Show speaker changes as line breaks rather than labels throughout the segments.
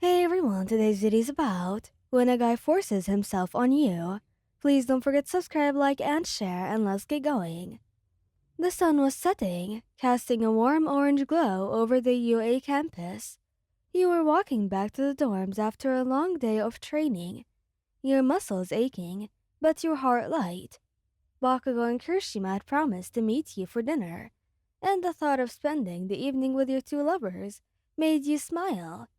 Hey everyone, today's video is about when a guy forces himself on you. Please don't forget to subscribe, like, and share, and let's get going. The sun was setting, casting a warm orange glow over the UA campus. You were walking back to the dorms after a long day of training, your muscles aching, but your heart light. Bakugo and Kirishima had promised to meet you for dinner, and the thought of spending the evening with your two lovers made you smile.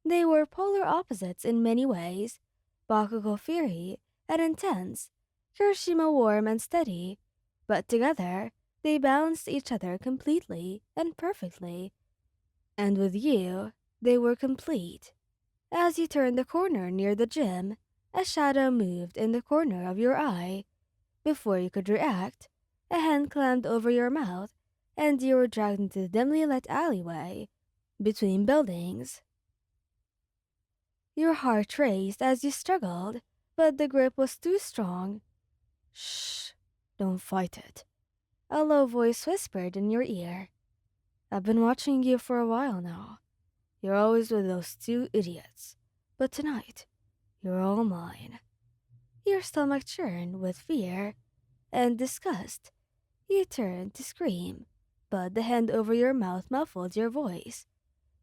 They were polar opposites in many ways. Bakugo fiery and intense, Kirishima warm and steady, but together they balanced each other completely and perfectly. And with you, they were complete. As you turned the corner near the gym, a shadow moved in the corner of your eye. Before you could react, a hand clammed over your mouth, and you were dragged into the dimly lit alleyway between buildings. Your heart raced as you struggled, but the grip was too strong. Shh, don't fight it. A low voice whispered in your ear. I've been watching you for a while now. You're always with those two idiots. But tonight, you're all mine. Your stomach churned with fear and disgust. You turned to scream, but the hand over your mouth muffled your voice.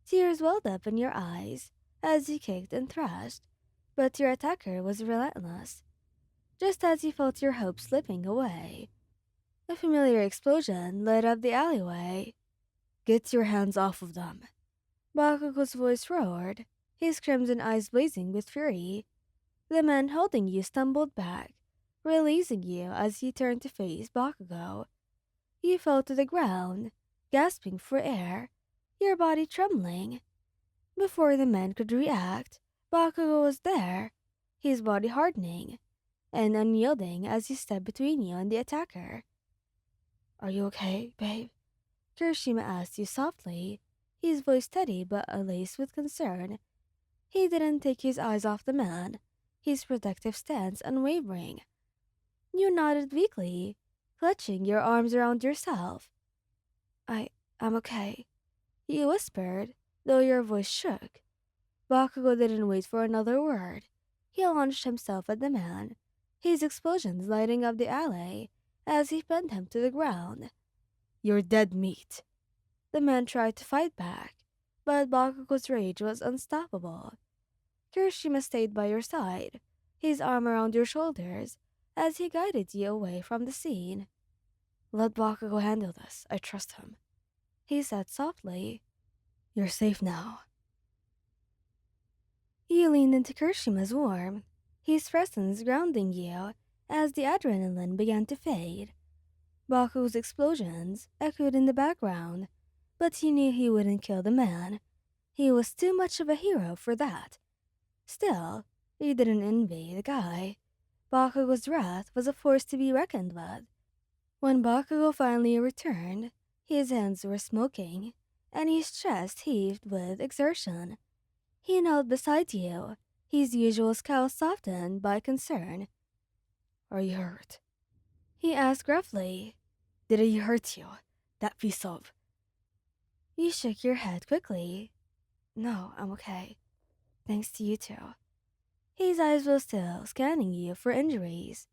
Tears welled up in your eyes as you kicked and thrashed, but your attacker was relentless. Just as you felt your hope slipping away, a familiar explosion lit up the alleyway. Get your hands off of them. Bakugo's voice roared, his crimson eyes blazing with fury. The man holding you stumbled back, releasing you as you turned to face Bakugo. You fell to the ground, gasping for air, your body trembling. Before the man could react, Bakugo was there, his body hardening and unyielding as he stepped between you and the attacker. Are you okay, babe? Kirishima asked you softly, his voice steady but laced with concern. He didn't take his eyes off the man, his protective stance unwavering. You nodded weakly, clutching your arms around yourself. I'm okay, you whispered, though your voice shook. Bakugo didn't wait for another word. He launched himself at the man, his explosions lighting up the alley as he pinned him to the ground. You're dead meat. The man tried to fight back, but Bakugo's rage was unstoppable. Kirishima stayed by your side, his arm around your shoulders as he guided you away from the scene. Let Bakugo handle this, I trust him, he said softly. You're safe now. You leaned into Kirishima's warmth, his presence grounding you as the adrenaline began to fade. Baku's explosions echoed in the background, but you knew he wouldn't kill the man. He was too much of a hero for that. Still, you didn't envy the guy. Bakugo's wrath was a force to be reckoned with. When Bakugo finally returned, his hands were smoking, and his chest heaved with exertion. He knelt beside you, his usual scowl softened by concern. Are you hurt? He asked gruffly. Did he hurt you? That piece of... You shook your head quickly. No, I'm okay. Thanks to you two. His eyes were still scanning you for injuries.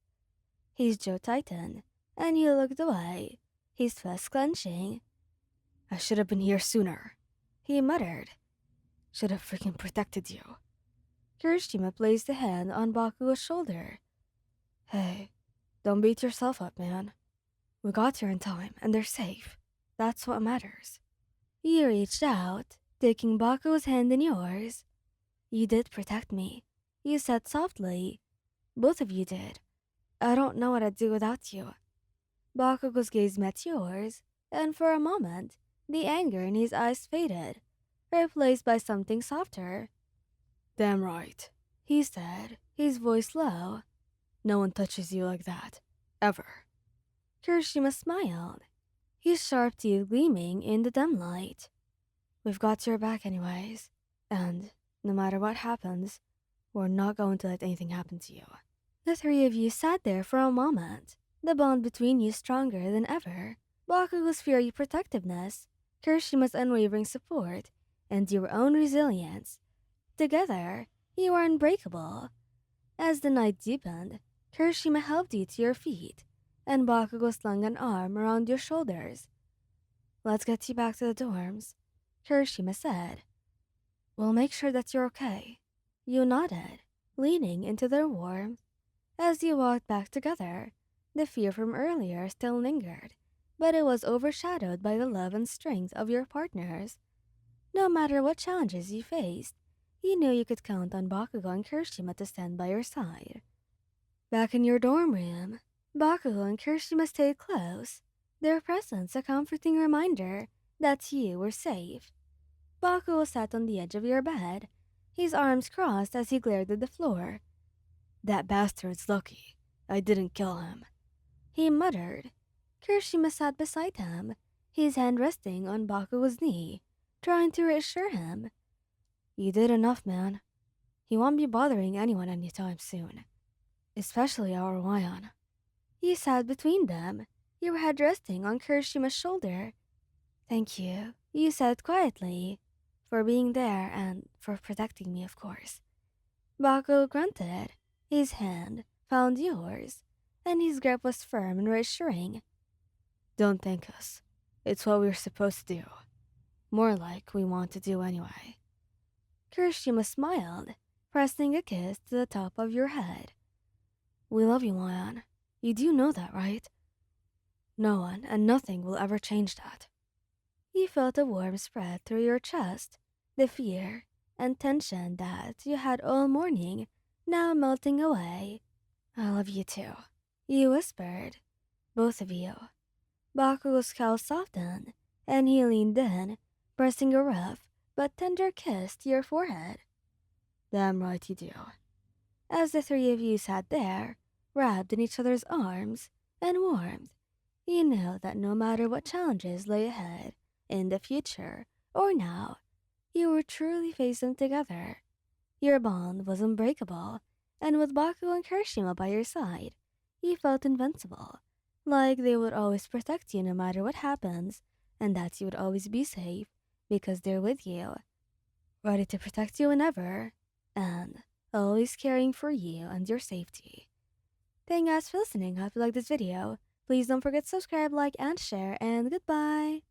His jaw tightened, and he looked away, his fist clenching. I should have been here sooner, he muttered. Should have freaking protected you. Kirishima placed a hand on Bakugo's shoulder. Hey, don't beat yourself up, man. We got here in time, and they're safe. That's what matters. You reached out, taking Bakugo's hand in yours. You did protect me, you said softly. Both of you did. I don't know what I'd do without you. Bakugo's gaze met yours, and for a moment, the anger in his eyes faded, replaced by something softer. Damn right, he said, his voice low. No one touches you like that. Ever. Kirishima smiled, his sharp teeth gleaming in the dim light. We've got your back anyways, and no matter what happens, we're not going to let anything happen to you. The three of you sat there for a moment, the bond between you stronger than ever. Bakugo's fiery protectiveness, Kirishima's unwavering support, and your own resilience. together, you are unbreakable. As the night deepened, Kirishima helped you to your feet, and Bakugo slung an arm around your shoulders. Let's get you back to the dorms, Kirishima said. We'll make sure that you're okay. You nodded, leaning into their warmth. As you walked back together, the fear from earlier still lingered, but it was overshadowed by the love and strength of your partners. No matter what challenges you faced, you knew you could count on Bakugo and Kirishima to stand by your side. Back in your dorm room, Bakugo and Kirishima stayed close, their presence a comforting reminder that you were safe. Bakugo sat on the edge of your bed, his arms crossed as he glared at the floor. That bastard's lucky. I didn't kill him, he muttered. Kirishima sat beside him, his hand resting on Bakugo's knee, trying to reassure him. You did enough, man. He won't be bothering anyone anytime soon. Especially our Ryan. You sat between them, your head resting on Kirishima's shoulder. Thank you said quietly, for being there and for protecting me, of course. Bakugo grunted. His hand found yours, and his grip was firm and reassuring. Don't thank us. It's what we're supposed to do. More like we want to do anyway. Kirishima smiled, pressing a kiss to the top of your head. We love you, Mayan. You do know that, right? No one and nothing will ever change that. You felt a warmth spread through your chest, the fear and tension that you had all morning now melting away. I love you too, you whispered. Both of you. Bakugo's scowl softened, and he leaned in, pressing a rough but tender kiss to your forehead. Damn right you do. As the three of you sat there, wrapped in each other's arms and warmth, you knew that no matter what challenges lay ahead, in the future or now, you were truly facing together. Your bond was unbreakable, and with Bakugo and Kirishima by your side, you felt invincible, like they would always protect you no matter what happens, and that you would always be safe because they're with you, ready to protect you whenever, and always caring for you and your safety. Thank you guys for listening. Hope you liked this video. Please don't forget to subscribe, like, and share, and goodbye!